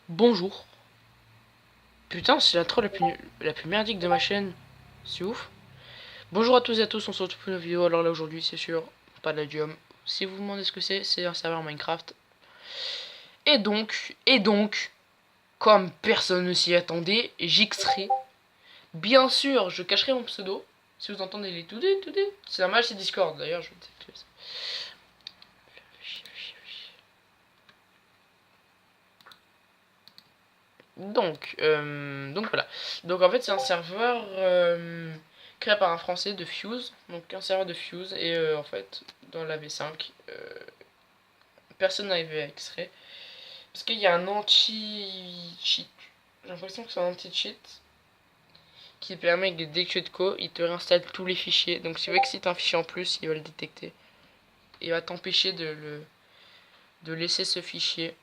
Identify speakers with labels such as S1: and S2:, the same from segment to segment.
S1: Bonjour. Putain, c'est l'intro la plus merdique de ma chaîne. C'est ouf. Bonjour à tous et à tous, on se retrouve pour une vidéo. Alors là aujourd'hui c'est sur Palladium. Si vous vous demandez ce que c'est un serveur Minecraft. Et donc, comme personne ne s'y attendait, j'xerai. Bien sûr, je cacherai mon pseudo. Si vous entendez les tout c'est normal, c'est Discord. D'ailleurs, je vais désactiver ça. Donc voilà. Donc en fait c'est un serveur créé par un français de Fuse. Donc un serveur de Fuse et en fait dans la V5 personne n'arrivait à extraire. Parce qu'il y a un anti-cheat. J'ai l'impression que c'est un anti-cheat qui permet que dès que tu es de co, il te réinstalle tous les fichiers. Donc si tu excites un fichier en plus, il va le détecter. Il va t'empêcher de laisser ce fichier.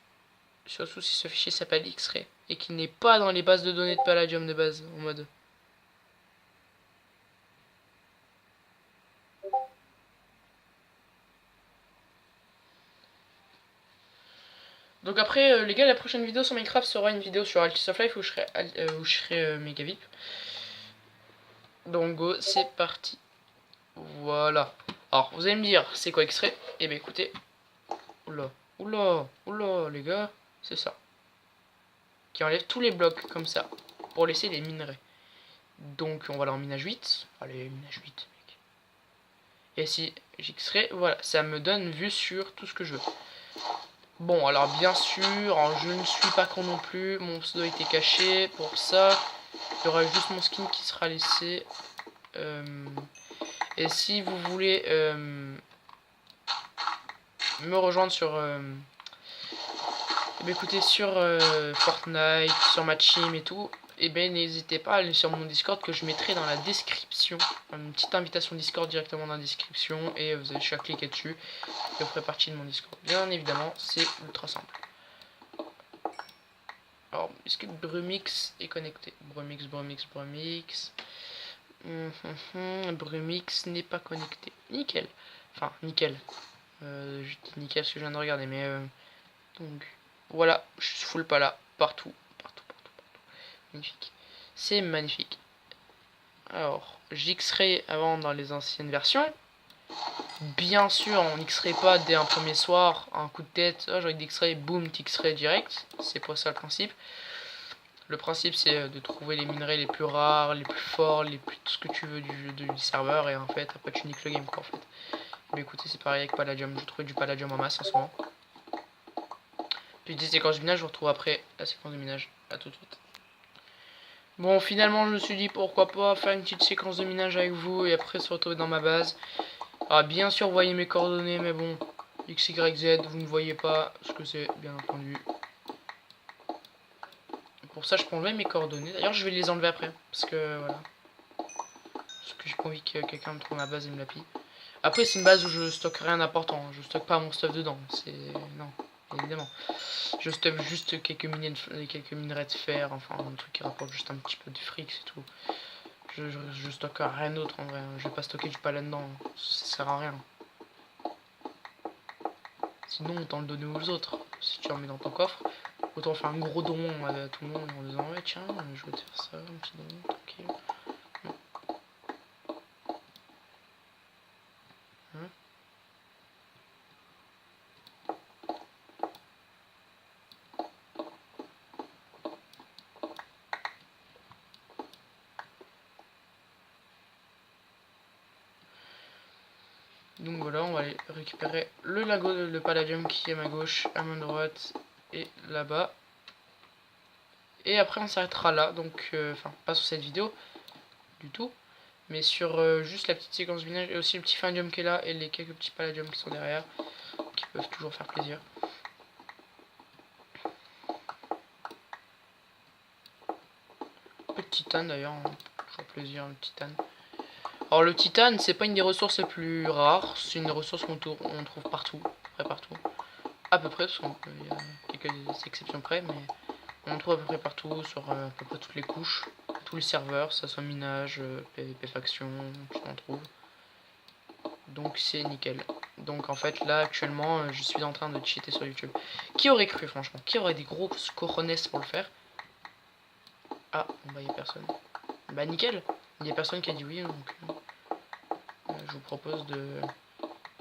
S1: Surtout si ce fichier s'appelle X-Ray et qu'il n'est pas dans les bases de données de Palladium de base en mode. Donc après les gars, la prochaine vidéo sur Minecraft sera une vidéo sur Altis of Life où je serai méga VIP. Donc go, c'est parti. Voilà. Alors vous allez me dire c'est quoi X-Ray? Eh bien écoutez. Oula les gars, c'est ça. Qui enlève tous les blocs comme ça pour laisser les minerais. Donc on va aller en minage 8. Allez, minage 8 mec. Et si j'X-Ray, voilà, ça me donne vue sur tout ce que je veux. Bon, alors bien sûr, je ne suis pas con non plus, mon pseudo a été caché, pour ça, il y aura juste mon skin qui sera laissé. Et si vous voulez me rejoindre sur, écoutez, sur Fortnite, sur ma team et tout, et bien n'hésitez pas à aller sur mon Discord que je mettrai dans la description, une petite invitation Discord directement dans la description, et vous avez juste à cliquer dessus, et vous ferez partie de mon Discord. Bien évidemment, c'est ultra simple. Alors, est-ce que Brumix est connecté? Brumix. Brumix n'est pas connecté. Nickel. Enfin, nickel. Je dis nickel parce que je viens de regarder, mais donc, voilà, je suis full pas là. Partout. Magnifique. C'est magnifique. Alors, j'X-ray avant dans les anciennes versions. Bien sûr, on X-ray pas dès un premier soir, un coup de tête, oh, j'ai envie d'X-ray, boum, t'X-ray direct. C'est pas ça le principe. Le principe c'est de trouver les minerais les plus rares, les plus forts, les plus tout ce que tu veux du serveur et en fait après tu niques le game quoi en fait. Mais écoutez c'est pareil avec Palladium, je trouve du Palladium en masse en ce moment. Petite séquence de minage, je vous retrouve après la séquence de minage. A tout de suite. Bon finalement je me suis dit pourquoi pas faire une petite séquence de minage avec vous et après se retrouver dans ma base. Ah bien sûr vous voyez mes coordonnées mais bon XYZ vous ne voyez pas ce que c'est bien entendu. Pour ça je peux enlever mes coordonnées. D'ailleurs je vais les enlever après parce que voilà. Parce que j'ai pas envie que quelqu'un me trouve ma base et me la pille. Après c'est une base où je stocke rien d'important. Je stocke pas mon stuff dedans. C'est. Non, évidemment. Je stocke juste quelques minerais de fer. Enfin un truc qui rapporte juste un petit peu de fric, c'est tout. Je stocke rien d'autre en vrai. Je vais pas stocker du palais dedans. Ça sert à rien. Sinon autant le donner aux autres. Si tu le remets dans ton coffre. Autant faire un gros don à tout le monde en disant ouais tiens je vais te faire ça, un petit don, tranquille. Donc voilà, on va aller récupérer le Palladium qui est à ma gauche, à ma droite et là-bas. Et après on s'arrêtera là, donc enfin pas sur cette vidéo du tout, mais sur juste la petite séquence minage et aussi le petit Fandium qui est là et les quelques petits Palladium qui sont derrière, qui peuvent toujours faire plaisir. Un peu de titane d'ailleurs, hein. Toujours plaisir le titane. Alors le titane c'est pas une des ressources les plus rares, c'est une ressource qu'on trouve partout, partout. À peu près, parce qu'il y a quelques exceptions près, mais on en trouve à peu près partout, sur à peu près toutes les couches, tous les serveurs, ça soit minage, PvP faction, tu en trouves. Donc c'est nickel. Donc en fait là actuellement je suis en train de cheater sur YouTube. Qui aurait cru franchement? Qui aurait des gros cojones pour le faire? Ah bah y a personne. Bah nickel. Il y a personne qui a dit oui donc je vous propose de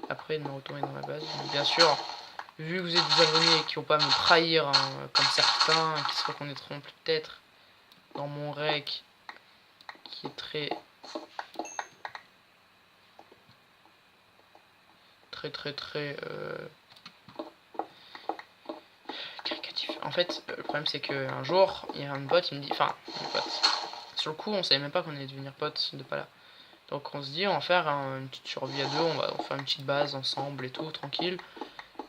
S1: après de me retourner dans la base. Mais bien sûr, vu que vous êtes des abonnés et qui vont pas me trahir hein, comme certains qui se reconnaîtront peut-être dans mon rec qui est très caricatif. En fait, le problème c'est que un jour, il y a un pote, il me dit, enfin, un pote. Sur le coup, on savait même pas qu'on allait devenir potes de pas là. Donc on se dit, on va faire une petite survie à deux, on va faire une petite base ensemble et tout, tranquille.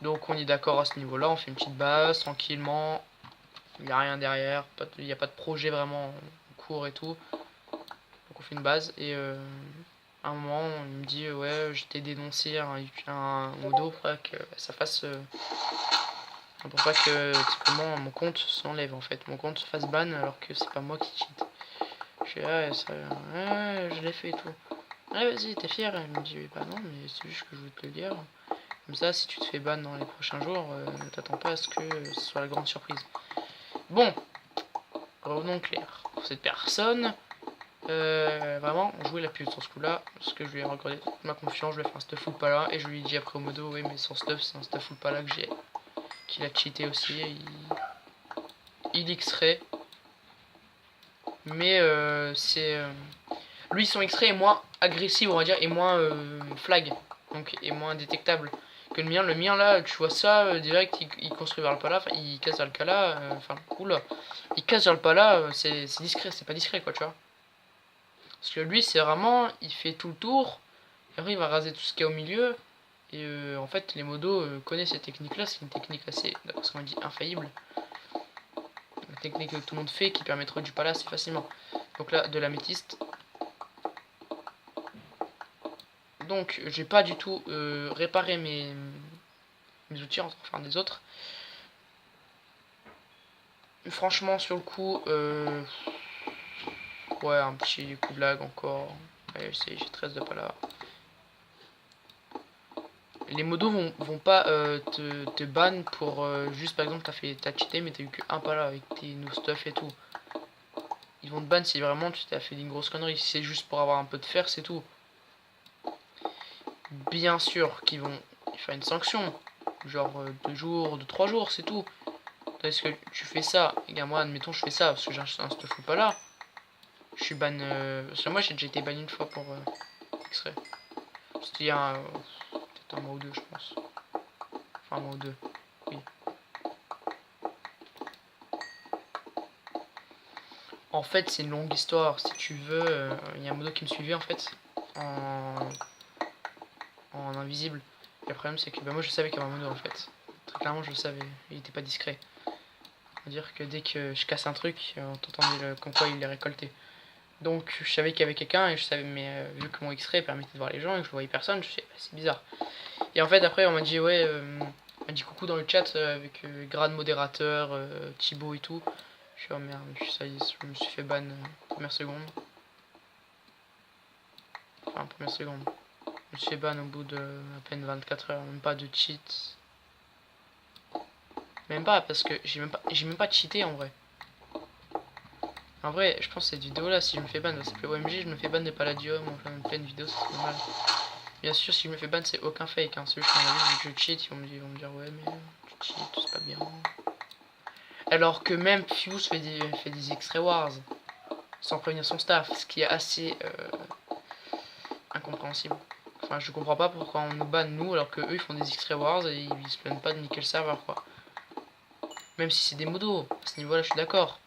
S1: Donc on est d'accord à ce niveau-là, on fait une petite base tranquillement. Il n'y a rien derrière, il n'y a pas de projet vraiment en cours et tout. Donc on fait une base et à un moment, il me dit, ouais, j'étais dénoncé un modo pour que ça fasse. Pour pas que typiquement mon compte s'enlève en fait, mon compte se fasse ban alors que c'est pas moi qui cheat. Je fais ouais, ça, ouais, je l'ai fait et tout. Ouais vas-y, t'es fier? Elle me dit bah non mais c'est juste que je voulais te le dire. Comme ça si tu te fais ban dans les prochains jours, t'attends pas à ce que ce soit la grande surprise. Bon, revenons clair. Pour cette personne, vraiment jouer la pute sur ce coup là, parce que je lui ai regardé toute ma confiance, je lui ai fait un stuff ou pas là, et je lui ai dit après au modo oui mais son stuff c'est un stuff ou pas là que j'ai. Qu'il a cheaté aussi, il X-ray. Mais c'est. Lui, son X-ray est moins agressif, on va dire, et moins flag. Donc, est moins détectable que le mien. Le mien, là, tu vois ça, direct, il construit vers le pala, enfin, il casse vers le cala. Enfin, oula. Il casse vers le pala, c'est discret, c'est pas discret, quoi, tu vois. Parce que lui, c'est vraiment. Il fait tout le tour, et après, il va raser tout ce qu'il y a au milieu. Et en fait, les modos connaissent cette technique-là. C'est une technique assez, d'après ce qu'on m'a dit, infaillible. Une technique que tout le monde fait qui permettra du pala assez facilement. Donc là, de l'améthyste. Donc, j'ai pas du tout réparé mes outils enfin des autres. Franchement, sur le coup, ouais, un petit coup de lag encore. Allez, j'ai 13 de pala. Les modos vont pas te ban pour juste par exemple t'as cheaté mais t'as eu que un pala avec tes no stuff et tout. Ils vont te ban si vraiment tu t'as fait une grosse connerie. Si c'est juste pour avoir un peu de fer, c'est tout. Bien sûr qu'ils vont faire une sanction. Genre 2 jours, 3 jours, c'est tout. Est-ce que tu fais ça? Et bien moi, admettons, je fais ça parce que j'ai un stuff ou pas là. Je suis ban. Parce que moi, j'ai déjà été ban une fois pour X-Ray. C'était il y a peut-être un mois ou deux, je pense. Enfin, un mois ou deux. Oui. En fait, c'est une longue histoire. Si tu veux, il y a un modo qui me suivait en fait. En invisible. Et le problème, c'est que bah, moi, je savais qu'il y avait un modo en fait. Très clairement, je le savais. Il était pas discret. C'est-à-dire que dès que je casse un truc, on t'entendait comme quoi il l'a récolté. Donc je savais qu'il y avait quelqu'un et je savais, mais vu que mon X-ray permettait de voir les gens et que je voyais personne, je sais, bah, c'est bizarre. Et en fait après on m'a dit ouais, on m'a dit coucou dans le chat avec grade modérateur, Thibaut et tout. Je suis oh merde, ça y est, je me suis fait ban première seconde. Enfin première seconde. Je me suis fait ban au bout de à peine 24 heures, même pas de cheat. Même pas parce que j'ai même pas cheaté en vrai. En vrai, je pense que cette vidéo là, si je me fais ban, ça s'appelle OMG, je me fais ban de Palladium, enfin plein de vidéos, c'est normal. Bien sûr, si je me fais ban, c'est aucun fake, hein. C'est juste qu'on a vu que je cheat, ils vont me dire ouais, mais tu cheats, c'est pas bien. Alors que même Fuse fait des X-Ray Wars sans prévenir son staff, ce qui est assez incompréhensible. Enfin, je comprends pas pourquoi on nous banne nous alors que eux ils font des X-Ray Wars et ils se plaignent pas de niquer le serveur quoi. Même si c'est des modos, à ce niveau là je suis d'accord.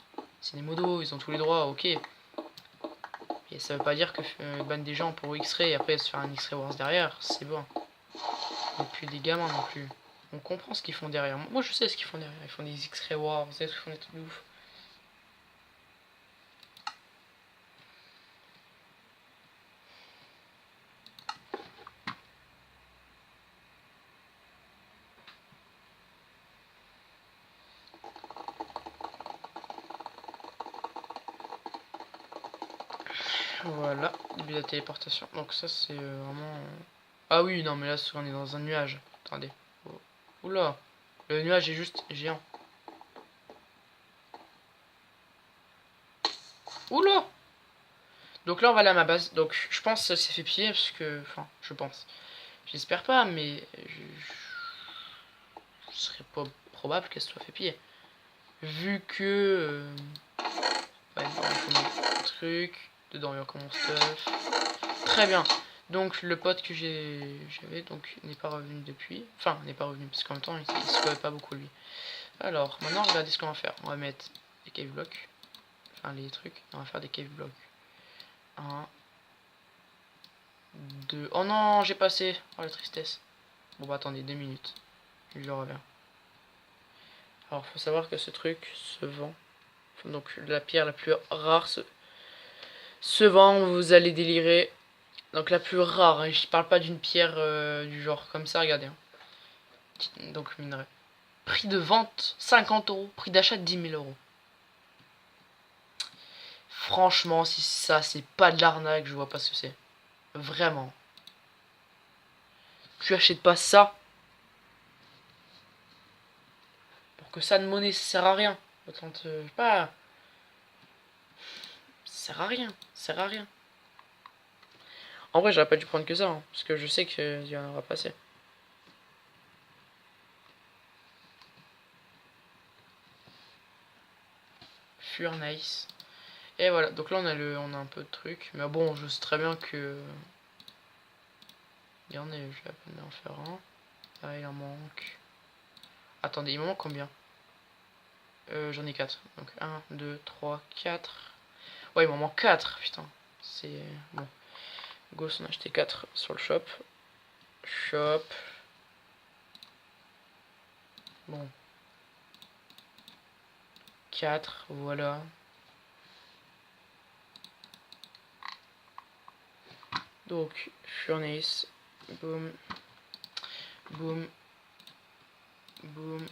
S1: C'est des modos, ils ont tous les droits, ok. Et ça veut pas dire que ban des gens pour X-Ray et après se faire un X-Ray Wars derrière, c'est bon. Et puis des gamins non plus. On comprend ce qu'ils font derrière. Moi je sais ce qu'ils font derrière. Ils font des X-Ray Wars, ils font des trucs de ouf. Voilà, début de la téléportation. Donc ça c'est vraiment... Ah oui, non, mais là, on est dans un nuage. Attendez. Oh. Oula. Le nuage est juste géant. Oula. Donc là, on va aller à ma base. Donc, je pense que ça s'est fait piller, parce que... Enfin, je pense. J'espère pas, mais... Ce serait pas probable qu'elle se soit fait piller. Vu que... ouais, dedans, truc. Dedans, il y a encore mon stuff. Très bien. Donc le pote que j'avais donc n'est pas revenu depuis. Enfin, n'est pas revenu parce qu'en même temps il se connaît pas beaucoup lui. Alors maintenant regardez ce qu'on va faire. On va mettre des cave blocks. Enfin les trucs. On va faire des cave blocks. 1, 2. Oh non, j'ai passé. Oh la tristesse. Bon bah attendez 2 minutes. Je reviens. Alors faut savoir que ce truc se vend. Donc la pierre la plus rare se vend. Vous allez délirer. Donc la plus rare, hein, je parle pas d'une pierre du genre comme ça, regardez. Hein. Donc minerai. Prix de vente 50 €, prix d'achat 10 000 €. Franchement, si ça c'est pas de l'arnaque, je vois pas ce que c'est. Vraiment. Tu achètes pas ça pour que ça de monnaie, ça sert à rien. Autant te... je sais pas. Ça sert à rien, ça sert à rien. En vrai, j'aurais pas dû prendre que ça, hein, parce que je sais qu'il y en aura pas assez. Furnace. Et voilà, donc là on a un peu de trucs. Mais bon, je sais très bien que... Il y en a, je vais à peine en faire un. Ah, il en manque. Attendez, il me manque combien? J'en ai 4. Donc 1, 2, 3, 4. Ouais, il m'en manque 4, putain. C'est... Bon. Ghost, on a acheté 4 sur le shop. Shop. Bon. 4, voilà. Donc, furnace. Boom. Boom. Boom.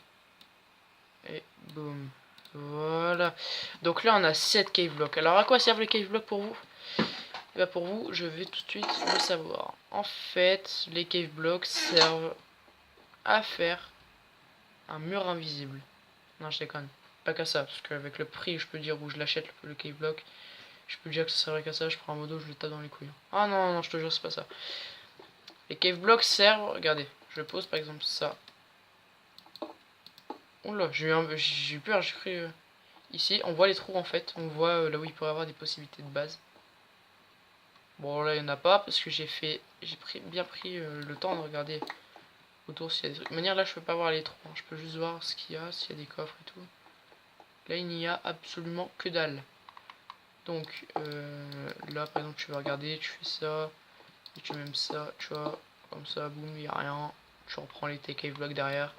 S1: Et boom. Voilà. Donc là, on a 7 cave blocks. Alors, à quoi servent les cave blocks pour vous? Bah pour vous, je vais tout de suite le savoir. En fait, les cave blocks servent à faire un mur invisible. Non, je déconne. Pas qu'à ça, parce qu'avec le prix, je peux dire où je l'achète, le cave block. Je peux dire que ça servait qu'à ça, je prends un modo, je le tape dans les couilles. Ah non, non, je te jure, c'est pas ça. Les cave blocks servent, regardez, je pose par exemple ça. Oula, j'ai eu peur, j'ai cru... Ici, on voit les trous en fait, on voit là où il pourrait y avoir des possibilités de base. Bon là il n'y en a pas parce que j'ai bien pris le temps de regarder autour s'il y a des trucs. De manière là je peux pas voir les trous, hein. Je peux juste voir ce qu'il y a, s'il y a des coffres et tout. Là il n'y a absolument que dalle. Donc là par exemple tu vas regarder, tu fais ça, et tu mets même ça, tu vois, comme ça, boum, il n'y a rien. Tu reprends les cave blocks derrière.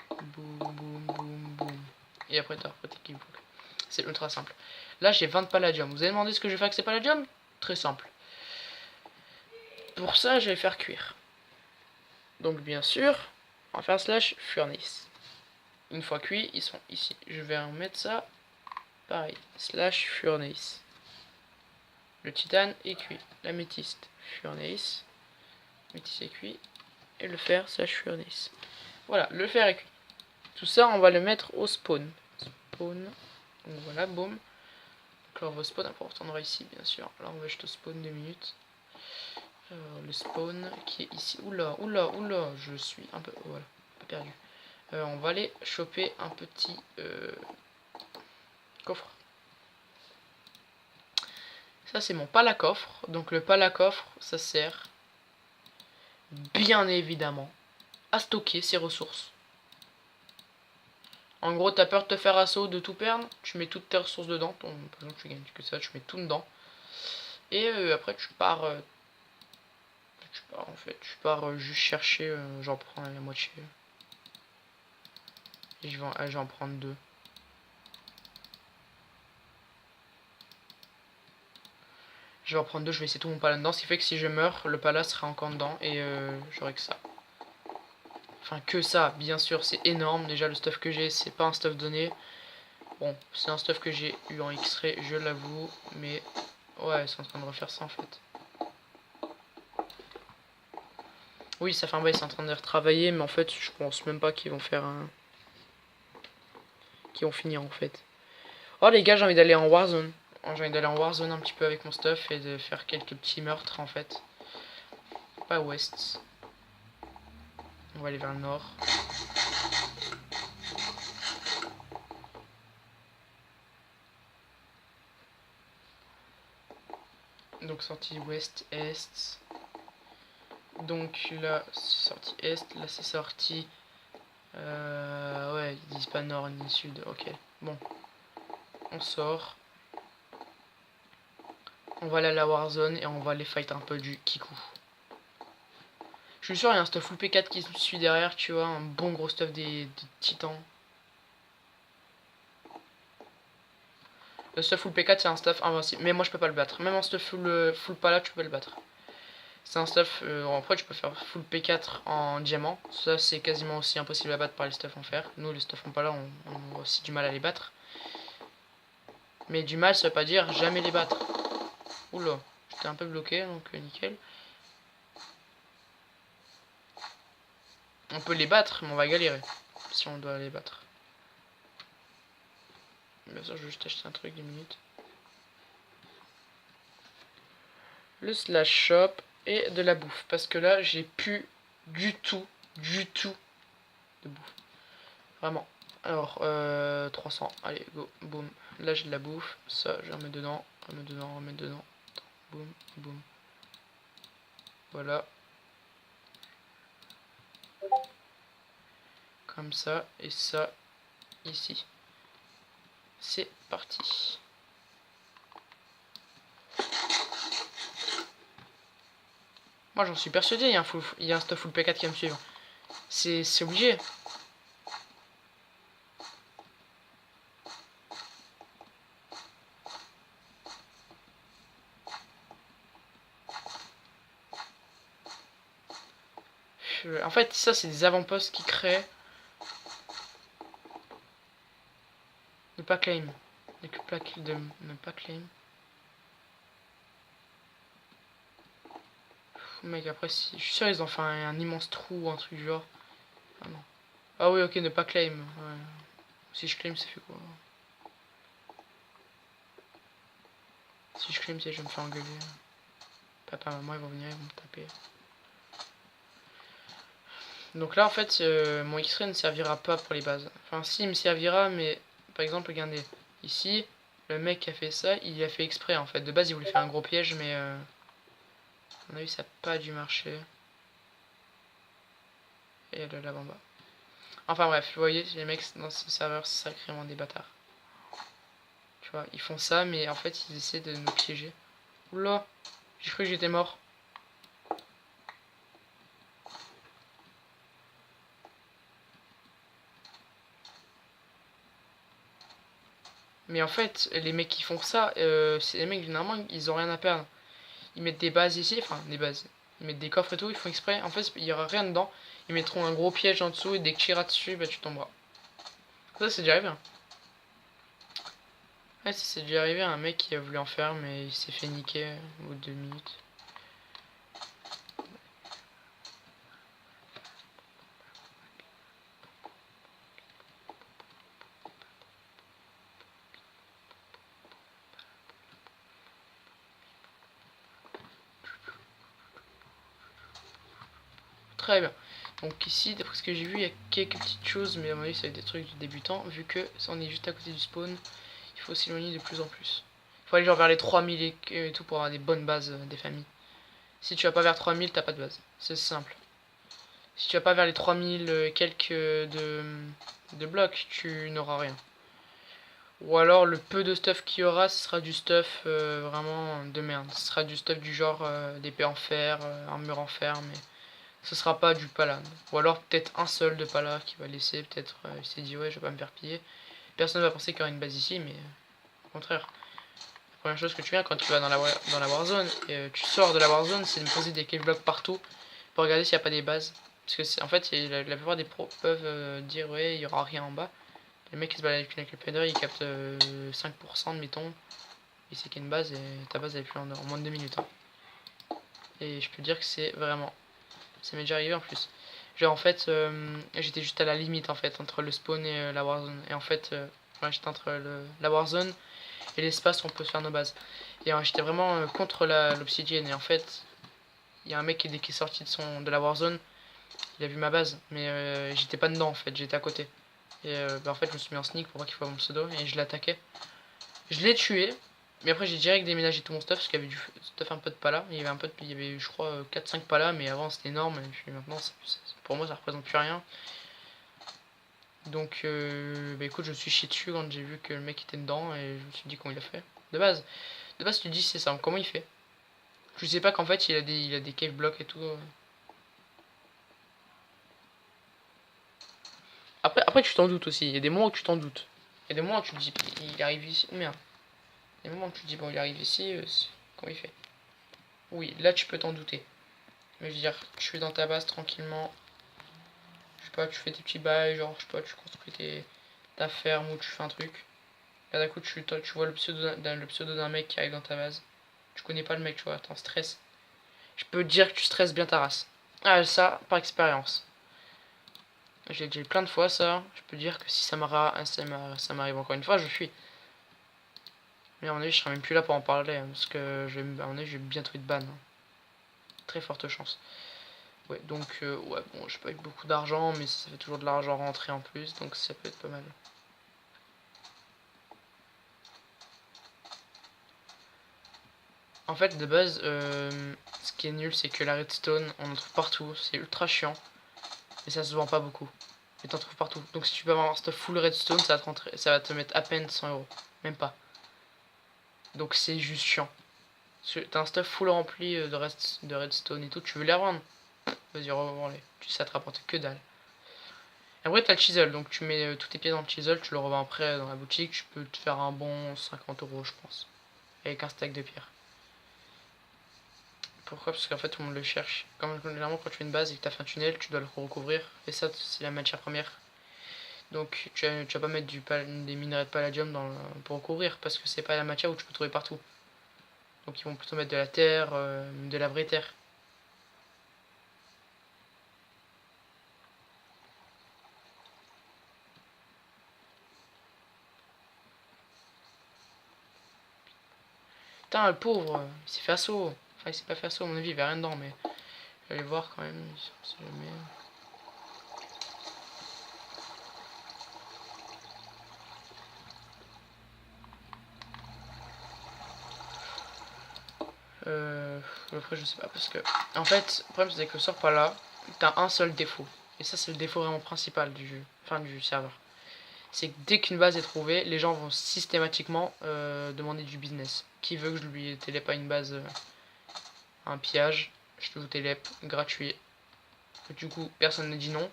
S1: Boum, boum, boum, boum. Et après tu as tes cave blocks. C'est ultra simple. Là j'ai 20 palladium. Vous avez demandé ce que je vais faire avec ces palladium? Très simple. Pour ça je vais faire cuire. Donc bien sûr, on va faire slash furnace. Une fois cuit, ils sont ici. Je vais en mettre ça, pareil, slash furnace. Le titane est cuit. L'améthyste, furnace. Métis est cuit. Et le fer, slash furnace. Voilà, le fer est cuit. Tout ça, on va le mettre au spawn. Spawn. Donc voilà, boum. Donc là, on va spawn, après on retournera ici, bien sûr. Là, on va juste au spawn 2 minutes. Le spawn qui est ici. Oula, oula, oula, je suis un peu... Voilà, un peu perdu. On va aller choper un petit coffre. Ça c'est mon pal à coffre. Donc le pal à coffre, ça sert bien évidemment à stocker ses ressources. En gros, t'as peur de te faire assaut, de tout perdre, tu mets toutes tes ressources dedans. Par exemple, tu gagnes que ça, tu mets tout dedans. Et après, tu pars en fait, tu pars juste chercher. J'en prends la moitié. Et je vais en prendre 2. Je vais en prendre 2, je vais essayer tout mon pala dedans. Ce qui fait que si je meurs, le pala sera encore dedans. Et j'aurai que ça. Enfin, que ça, bien sûr, c'est énorme. Déjà, le stuff que j'ai, c'est pas un stuff donné. Bon, c'est un stuff que j'ai eu en X-ray, je l'avoue. Mais ouais, c'est en train de refaire ça en fait. Oui, ça fait un bail, c'est en train de retravailler, mais en fait, je pense même pas qu'ils vont faire un... qu'ils vont finir, en fait. Oh, les gars, j'ai envie d'aller en Warzone. J'ai envie d'aller en Warzone un petit peu avec mon stuff et de faire quelques petits meurtres, en fait. Pas ouest. On va aller vers le nord. Donc, sortie ouest, est. Donc, là, c'est sortie est. Là, c'est sortie... ouais, ils disent pas nord ni sud. Ok, bon. On sort. On va aller à la Warzone et on va aller fight un peu du Kiku. Je suis sûr il y a un stuff full P4 qui suit derrière, tu vois, un bon gros stuff des titans. Le stuff full P4 c'est un stuff invincible, mais moi je peux pas le battre. Même en stuff full pala tu peux le battre. C'est un stuff, après tu peux faire full P4 en diamant. Ça c'est quasiment aussi impossible à battre par les stuffs en fer. Nous les stuffs en pala on a aussi du mal à les battre. Mais du mal ça veut pas dire jamais les battre. Oula, j'étais un peu bloqué donc nickel. On peut les battre, mais on va galérer si on doit les battre. Bien sûr, je vais juste acheter un truc 10 minutes. Le slash shop et de la bouffe. Parce que là, j'ai plus du tout de bouffe. Vraiment. Alors, 300. Allez, go, boum. Là, j'ai de la bouffe. Ça, je vais remettre dedans. Remettre dedans, remettre dedans. Boum, boum. Voilà. Comme ça. Et ça, ici. C'est parti. Moi, j'en suis persuadé. Il y a un stuff full P4 qui va me suivre. C'est obligé. En fait, ça, c'est des avant-postes qui créent. Ne pas claim. Ne pas claim. Mec, après, si... je suis sûr ils ont fait un immense trou ou un truc du genre. Ah non. Ah oui, ok, ne pas claim. Ouais. Si je claim, ça fait quoi? Si je claim, c'est je vais me faire engueuler. Papa, maman, ils vont venir, ils vont me taper. Donc là, en fait, mon X-ray ne servira pas pour les bases. Enfin, si, il me servira, mais par exemple, regardez. Ici, le mec qui a fait ça, il a fait exprès, en fait. De base, il voulait faire un gros piège, mais... à mon avis, ça n'a pas dû marcher. Et elle est là en bas. Enfin bref, vous voyez, les mecs dans ce serveur, c'est sacrément des bâtards. Tu vois, ils font ça, mais en fait, ils essaient de nous piéger. Oula, j'ai cru que j'étais mort. Mais en fait, les mecs qui font ça, c'est les mecs, généralement, ils ont rien à perdre. Ils mettent des bases ici, enfin, des bases. Ils mettent des coffres et tout, ils font exprès. En fait, il y aura rien dedans. Ils mettront un gros piège en dessous et dès que tu iras dessus, bah tu tomberas. Ça, c'est déjà arrivé. Hein. Ouais, c'est déjà arrivé, un mec qui a voulu en faire, mais il s'est fait niquer au bout de 2 minutes. Très bien. Donc ici, d'après ce que j'ai vu, il y a quelques petites choses, mais à mon avis, ça va être des trucs de débutants, vu que on est juste à côté du spawn, il faut s'éloigner de plus en plus. Il faut aller genre vers les 3000 et tout pour avoir des bonnes bases des familles. Si tu vas pas vers 3000, t'as pas de base. C'est simple. Si tu vas pas vers les 3000 quelques de blocs, tu n'auras rien. Ou alors le peu de stuff qu'il y aura, ce sera du stuff vraiment de merde. Ce sera du stuff du genre d'épée en fer, armure en fer, mais ce sera pas du pala. Ou alors peut-être un seul de pala qui va laisser, peut-être il s'est dit ouais je vais pas me faire piller. Personne ne va penser qu'il y aura une base ici, mais au contraire. La première chose que tu viens quand tu vas dans la warzone, et tu sors de la warzone, c'est de poser des cave blocks partout pour regarder s'il n'y a pas des bases. Parce que en fait la plupart des pros peuvent dire ouais il y aura rien en bas. Les mecs qui se baladent avec une Alcapédeur, ils captent 5% admettons. Et c'est qu'il y a une base et ta base elle est plus en moins de 2 minutes. Hein. Et je peux dire que c'est vraiment Ça m'est déjà arrivé en plus. Genre en fait, j'étais juste à la limite en fait entre le spawn et la warzone. Et en fait, j'étais entre la warzone et l'espace où on peut se faire nos bases. Et j'étais vraiment contre l'obsidienne. Et en fait, il y a un mec qui, dès qu'il est sorti de la warzone, il a vu ma base. Mais j'étais pas dedans en fait, j'étais à côté. Et en fait, je me suis mis en sneak pour pas qu'il voit mon pseudo et je l'attaquais. Je l'ai tué. Mais après j'ai direct déménagé tout mon stuff parce qu'il y avait du stuff un peu de pala. Il y avait un peu il y avait je crois 4-5 palas, mais avant c'était énorme et puis maintenant pour moi ça représente plus rien. Donc bah écoute, je me suis chié dessus quand j'ai vu que le mec était dedans et je me suis dit comment il a fait. De base tu te dis c'est simple, comment il fait? Je sais pas qu'en fait il a des cave blocks et tout. Après tu t'en doutes aussi, il y a des moments où tu t'en doutes. Il y a des moments où tu te dis il arrive ici, merde. Il y a des moments où tu te dis bon il arrive ici, comment il fait? Oui, là tu peux t'en douter. Mais je veux dire, tu es dans ta base tranquillement. Je sais pas, tu fais tes petits bails, genre, je sais pas, tu construis ta ferme ou tu fais un truc. Là, d'un coup, tu vois le pseudo d'un mec qui arrive dans ta base. Tu connais pas le mec, tu vois, t'en stress. Je peux te dire que tu stresses bien ta race. Ah, ça, par expérience. J'ai déjà eu plein de fois ça. Je peux dire que si ça m'arrive encore une fois, je fuis. Mais à mon avis, je serai même plus là pour en parler. Hein, parce que à mon avis, je vais bientôt être ban. Hein. Très forte chance. Ouais, donc, ouais, bon, j'ai pas eu beaucoup d'argent, mais ça fait toujours de l'argent rentré en plus, donc ça peut être pas mal. En fait, de base, ce qui est nul, c'est que la redstone, on en trouve partout, c'est ultra chiant, mais ça se vend pas beaucoup. Mais t'en trouves partout. Donc si tu peux avoir un stuff full redstone, ça va te mettre à peine 100 €. Même pas. Donc c'est juste chiant. T'as un stuff full rempli de redstone et tout, tu veux les revendre? Vas-y, revends-les. Ça te rapporte que dalle. Après, t'as le chisel, donc tu mets tous tes pieds dans le chisel, tu le revends après dans la boutique, tu peux te faire un bon 50 €, je pense. Avec un stack de pierre. Pourquoi? Parce qu'en fait, tout le monde le cherche. Comme généralement, quand tu fais une base et que tu as fait un tunnel, tu dois le recouvrir. Et ça, c'est la matière première. Donc, tu vas pas mettre des minerais de palladium pour recouvrir. Parce que c'est pas la matière où tu peux trouver partout. Donc, ils vont plutôt mettre de la terre, de la vraie terre. Putain, le pauvre, il s'est fait assaut. Enfin, il s'est pas fait assaut, à mon avis, il y avait rien dedans. Mais je vais aller voir quand même. Si jamais. Après, je sais pas, parce que en fait, le problème c'est que sort pas là, t'as un seul défaut. Et ça, c'est le défaut vraiment principal du jeu, enfin du serveur. C'est que dès qu'une base est trouvée, les gens vont systématiquement demander du business. Qui veut que je lui télép à une base, un pillage, je te vous télép gratuit. Et du coup, personne ne dit non.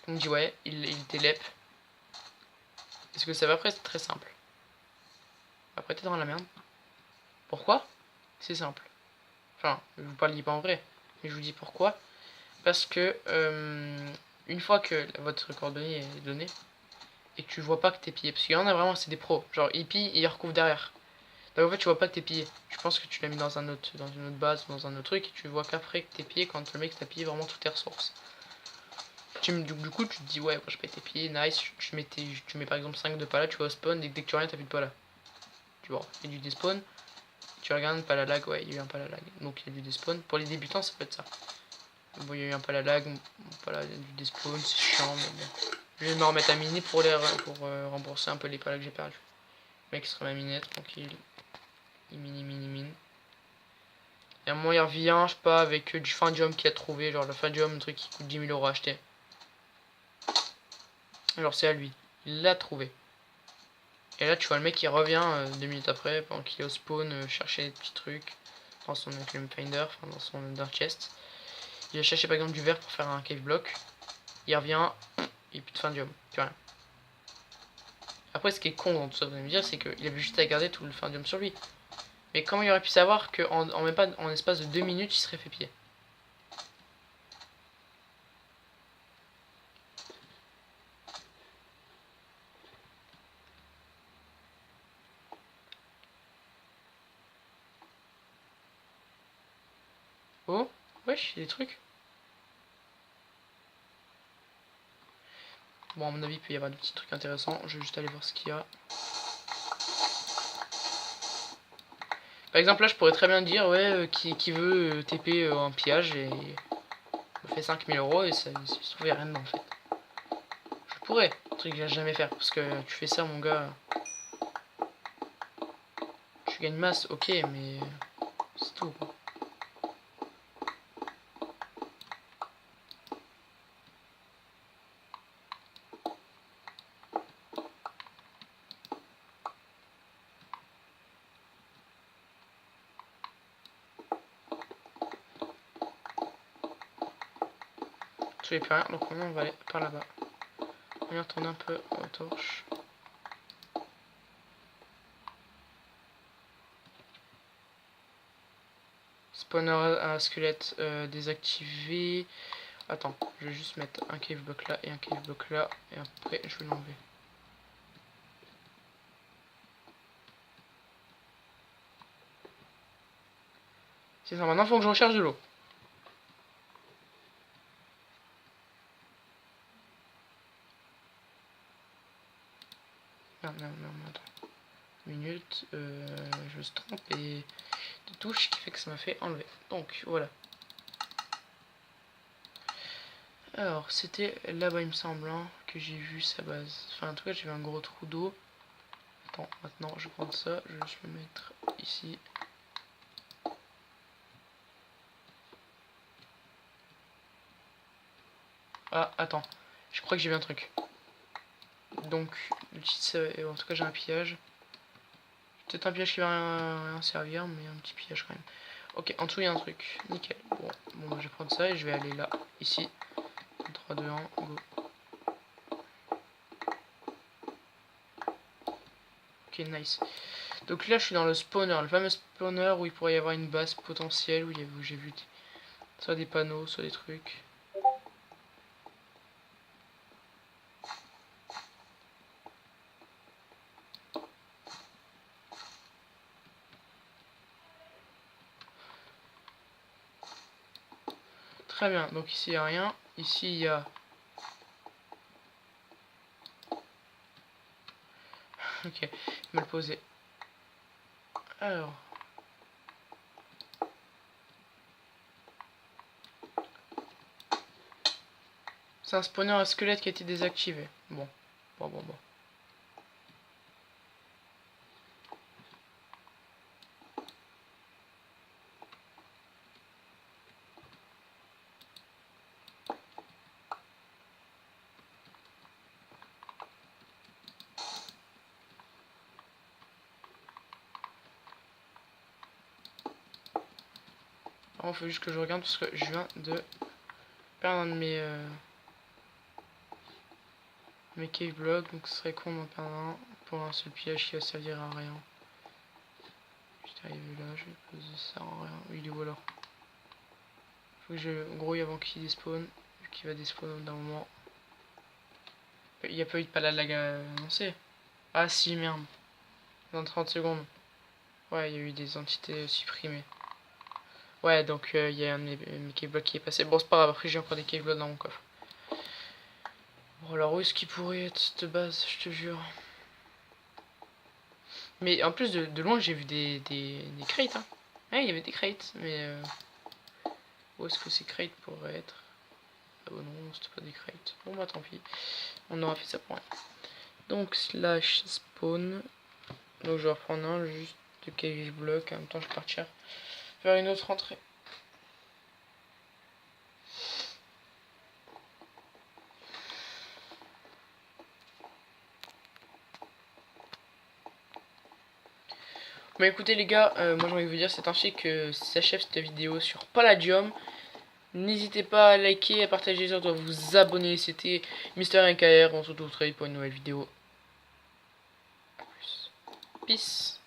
S1: On me dit ouais, il télép. Est-ce que ça va? Après, c'est très simple. Après, t'es dans la merde. Pourquoi? C'est simple. Enfin, je vous parle pas en vrai, mais je vous dis pourquoi. Parce que une fois que votre coordonnée est donnée et que tu vois pas que t'es pillé, parce qu'il y en a vraiment, c'est des pros, genre ils pillent et ils recouvrent derrière. Donc en fait, tu vois pas que t'es pillé. Tu penses que tu l'as mis dans une autre base ou dans un autre truc et tu vois qu'après que t'es pillé quand le mec t'a pillé vraiment toutes tes ressources. Du coup, tu te dis ouais, moi j'ai pas été pillé, nice. Tu mets par exemple 5 de pala, tu vas au spawn et dès que tu reviens, t'as plus de pala. Tu vois, il y a du despawn. Tu regardes, pala lag, ouais, il y a eu un pala lag. Donc il y a du despawn. Pour les débutants, ça peut être ça. Bon, il y a eu un pala lag, voilà, il y a du despawn, c'est chiant, mais bon. Je vais me remettre à miner pour rembourser un peu les palas que j'ai perdus. Le mec se remet à miner, tranquille. Il mine. Et à un moment, il revient, je sais pas, avec du Findium qu'il a trouvé, genre le Findium, un truc qui coûte 10 000 € à acheter. Alors c'est à lui, il l'a trouvé. Et là, tu vois le mec qui revient 2 minutes après, pendant qu'il est au spawn, chercher des petits trucs dans son Claim Finder, enfin dans son Dark Chest. Il a cherché par exemple du verre pour faire un cave block. Il revient, et plus de Findium, plus rien. Après, ce qui est con dans tout ça, vous allez me dire, c'est qu'il avait juste à garder tout le Findium sur lui. Mais comment il aurait pu savoir qu'en même pas en espace de 2 minutes, il serait fait piller? Oh, wesh, il y a des trucs. Bon, à mon avis, il peut y avoir des petits trucs intéressants. Je vais juste aller voir ce qu'il y a. Par exemple, là, je pourrais très bien dire, ouais, qui veut TP en pillage et me fait 5000 € et ça se trouve, il n'y a rien dedans en fait. Je pourrais, un truc que j'ai jamais faire parce que tu fais ça, mon gars. Tu gagnes masse, ok, mais c'est tout quoi. Tu n'as plus rien, donc maintenant on va aller par là-bas. On va retourner un peu aux torches. Spawner à squelette désactivé. Attends, je vais juste mettre un cave block là et un cave block là. Et après je vais l'enlever. C'est ça, maintenant il faut que je recharge de l'eau. Non, attends. Minute, je me suis trompé de touche qui fait que ça m'a fait enlever. Donc voilà. Alors c'était là-bas il me semble hein, que j'ai vu sa base. Enfin en tout cas j'ai vu un gros trou d'eau. Attends, maintenant je vais prendre ça, je vais juste le mettre ici. Ah attends, je crois que j'ai vu un truc. Donc en tout cas j'ai un pillage. Peut-être un pillage qui va rien servir, mais un petit pillage quand même. Ok, en dessous il y a un truc, nickel. Bon je vais prendre ça et je vais aller là, ici. 3, 2, 1, go. Ok, nice. Donc là je suis dans le spawner, le fameux spawner où il pourrait y avoir une base potentielle, où j'ai vu soit des panneaux, soit des trucs. Très bien, donc ici il n'y a rien. Ici il y a... Ok, mal posé. Alors... C'est un spawner à squelette qui a été désactivé. Bon. Il faut juste que je regarde parce que je viens de perdre un de mes cave blocks, donc ce serait con d'en perdre un pour un seul pillage qui va servir à rien. J'étais arrivé là, je vais poser ça en rien. Il est où alors? Faut que je grouille avant qu'il despawn, vu qu'il va despawn d'un moment. Il n'y a pas eu de lag annoncé. Ah si, merde. Dans 30 secondes. Ouais, il y a eu des entités supprimées. Ouais, donc il y a un de mes cave blocks qui est passé. Bon, c'est pas grave, après j'ai encore des cave blocks dans mon coffre. Bon, alors où est-ce qu'il pourrait être cette base, je te jure. Mais en plus de loin, j'ai vu des crates. Hein. Ouais, il y avait des crates, mais où est-ce que ces crates pourraient être? Ah bon, non, c'était pas des crates. Bon, bah tant pis. On aura fait ça pour rien. Donc, slash spawn. Donc, je vais reprendre un juste de cave block. En même temps, je vais partir vers une autre entrée. Bah écoutez les gars, moi j'ai envie de vous dire c'est ainsi que s'achève cette vidéo sur Palladium. N'hésitez pas à liker, à partager, surtout à vous abonner. C'était Mister NKR, on se retrouve très vite pour une nouvelle vidéo. A plus. Peace.